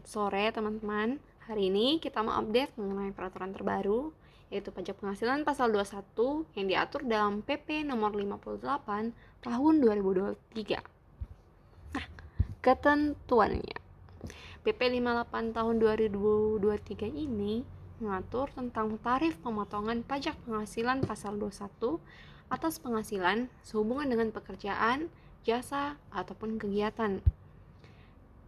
sore teman-teman. Hari ini kita mau update mengenai peraturan terbaru, yaitu pajak penghasilan pasal 21 yang diatur dalam PP nomor 58 tahun 2023. Nah, ketentuannya. PP 58 tahun 2023 ini mengatur tentang tarif pemotongan pajak penghasilan pasal 21 atas penghasilan sehubungan dengan pekerjaan, jasa, ataupun kegiatan.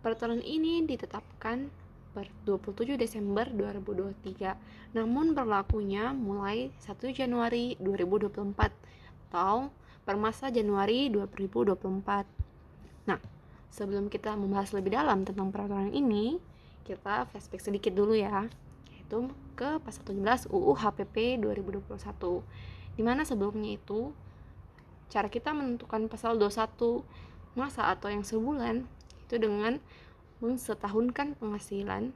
Peraturan ini ditetapkan per 27 Desember 2023, namun berlakunya mulai 1 Januari 2024 atau per masa Januari 2024. Nah, sebelum kita membahas lebih dalam tentang peraturan ini, kita flashback sedikit dulu ya, yaitu ke pasal 17 UU HPP 2021, dimana sebelumnya itu cara kita menentukan pasal 21 masa atau yang sebulan itu dengan mensetahunkan penghasilan,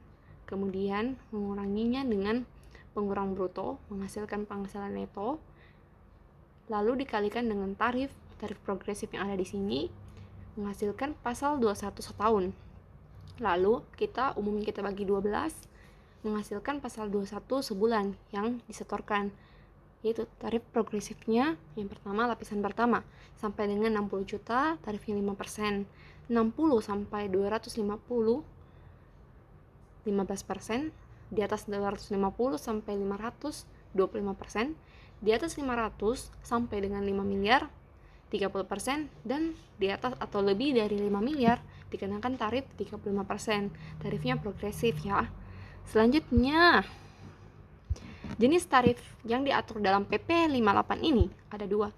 kemudian menguranginya dengan pengurang bruto menghasilkan penghasilan neto, lalu dikalikan dengan tarif progresif yang ada di sini menghasilkan pasal 21 setahun. Lalu kita bagi 12 menghasilkan pasal 21 sebulan yang disetorkan, yaitu tarif progresifnya yang pertama lapisan pertama sampai dengan 60 juta tarifnya 5%, 60 sampai 250 15%, di atas 250 sampai 500 25%, di atas 500 sampai dengan 5 miliar 30%, dan di atas atau lebih dari 5 miliar dikenakan tarif 35%. Tarifnya progresif ya. Selanjutnya, jenis tarif yang diatur dalam PP 58 ini ada dua,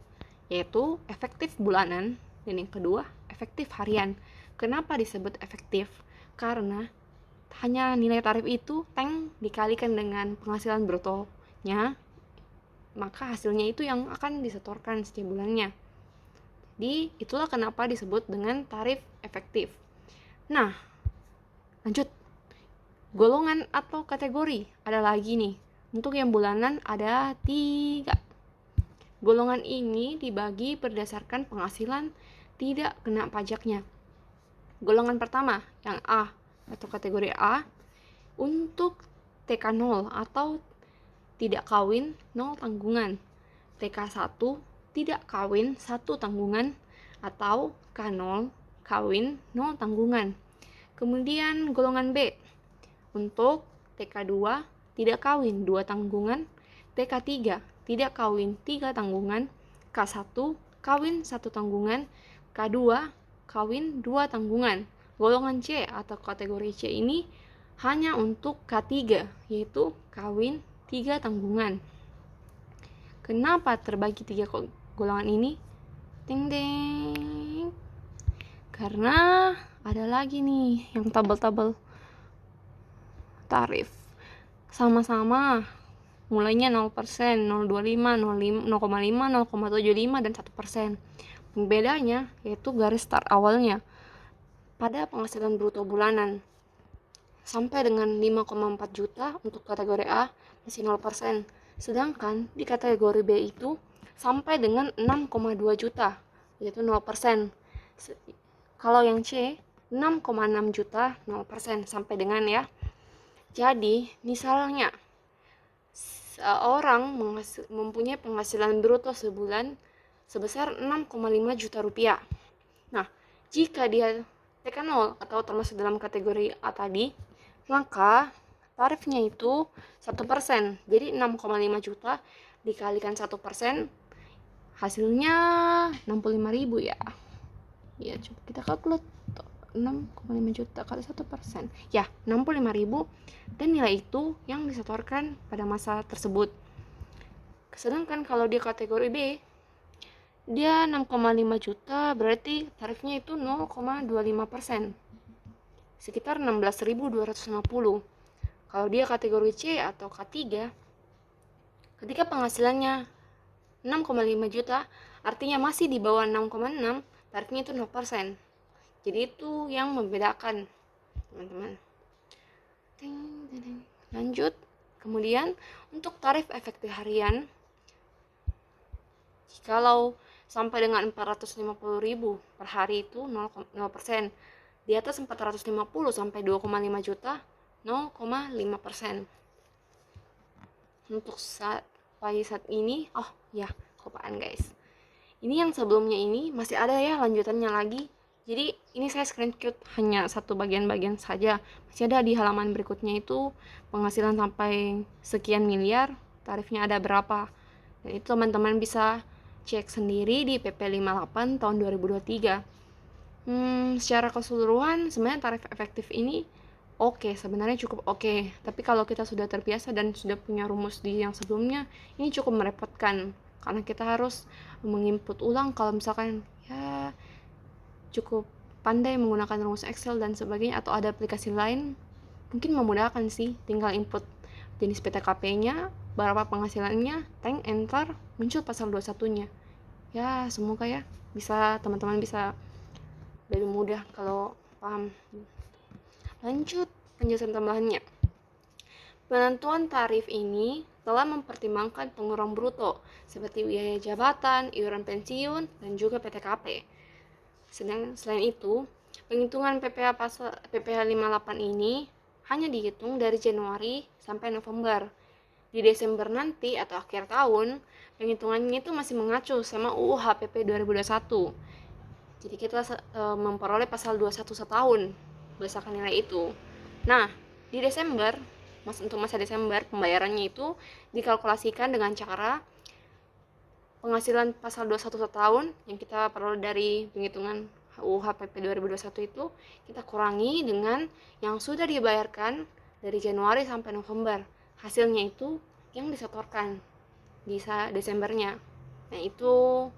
yaitu efektif bulanan dan yang kedua efektif harian. Kenapa disebut efektif? Karena hanya nilai tarif itu dikalikan dengan penghasilan brutonya, maka hasilnya itu yang akan disetorkan setiap bulannya. Jadi itulah kenapa disebut dengan tarif efektif. Nah, lanjut. Golongan atau kategori ada lagi nih. Untuk yang bulanan ada 3. Golongan ini dibagi berdasarkan penghasilan tidak kena pajaknya. Golongan pertama, yang A atau kategori A, untuk TK0 atau tidak kawin 0 tanggungan, TK1 tidak kawin 1 tanggungan, atau K0 kawin 0 tanggungan. Kemudian golongan B, untuk TK2 tidak kawin 2 tanggungan, TK3 tidak kawin 3 tanggungan, K1 kawin 1 tanggungan, K2 kawin 2 tanggungan. Golongan C atau kategori C ini hanya untuk K3, yaitu kawin 3 tanggungan. Kenapa terbagi 3 golongan ini? Ding ding. Karena ada lagi nih yang tabel-tabel tarif. Sama-sama mulainya 0%, 0,25, 0,5, 0,75 dan 1%. Pembedanya yaitu garis start awalnya pada penghasilan bruto bulanan sampai dengan 5,4 juta untuk kategori A masih 0%. Sedangkan di kategori B itu sampai dengan 6,2 juta yaitu 0%. Kalau yang C 6,6 juta 0% sampai dengan ya. Jadi misalnya seorang mempunyai penghasilan bruto sebulan sebesar 6,5 juta rupiah. Nah, jika dia TK0 atau termasuk dalam kategori A tadi, maka tarifnya itu 1%. Jadi 6,5 juta dikalikan 1%, hasilnya 65.000 ya. Ya, coba kita calculate. 6,5 juta kali 1%. Ya, 65.000, dan nilai itu yang disetorkan pada masa tersebut. Sedangkan kalau dia kategori B, dia 6,5 juta, berarti tarifnya itu 0,25%. Sekitar 16.250. Kalau dia kategori C atau K3, ketika penghasilannya 6,5 juta, artinya masih di bawah 6,6, tarifnya itu 0%. Jadi itu yang membedakan, teman-teman. Lanjut. Kemudian untuk tarif efektif harian, kalau sampai dengan 450.000 per hari itu 0%. di atas 450 sampai 2,5 juta 0,5%. Untuk saat ini, oh ya, kelupaan guys. Ini yang sebelumnya ini masih ada ya lanjutannya lagi. Jadi ini saya screenshot hanya satu bagian-bagian saja. Masih ada di halaman berikutnya itu penghasilan sampai sekian miliar, tarifnya ada berapa. Dan itu teman-teman bisa cek sendiri di PP 58 tahun 2023. Secara keseluruhan sebenarnya tarif efektif ini oke, sebenarnya cukup oke. Tapi kalau kita sudah terbiasa dan sudah punya rumus di yang sebelumnya, ini cukup merepotkan karena kita harus menginput ulang. Kalau misalkan ya cukup pandai menggunakan rumus Excel dan sebagainya atau ada aplikasi lain, mungkin memudahkan sih. Tinggal input jenis PTKP-nya, berapa penghasilannya, tank, enter, muncul pasal 21-nya. Ya, semoga ya bisa teman-teman bisa lebih mudah kalau paham. Lanjut penjelasan tambahannya. Penentuan tarif ini telah mempertimbangkan pengeluaran bruto seperti biaya jabatan, iuran pensiun, dan juga PTKP. Selain itu, penghitungan PPh 58 ini hanya dihitung dari Januari sampai November. Di Desember nanti atau akhir tahun, penghitungannya itu masih mengacu sama UU HPP 2021. Jadi kita memperoleh pasal 21 setahun berdasarkan nilai itu. Nah, di Desember, untuk masa Desember, pembayarannya itu dikalkulasikan dengan cara penghasilan pasal 21 setahun yang kita peroleh dari penghitungan UU HPP 2021 itu kita kurangi dengan yang sudah dibayarkan dari Januari sampai November. Hasilnya itu yang disetorkan di Desembernya. Nah, itu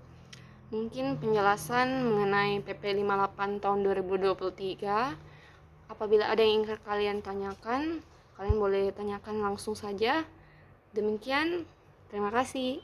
mungkin penjelasan mengenai PP 58 tahun 2023. Apabila ada yang ingin kalian tanyakan, kalian boleh tanyakan langsung saja. Demikian, terima kasih.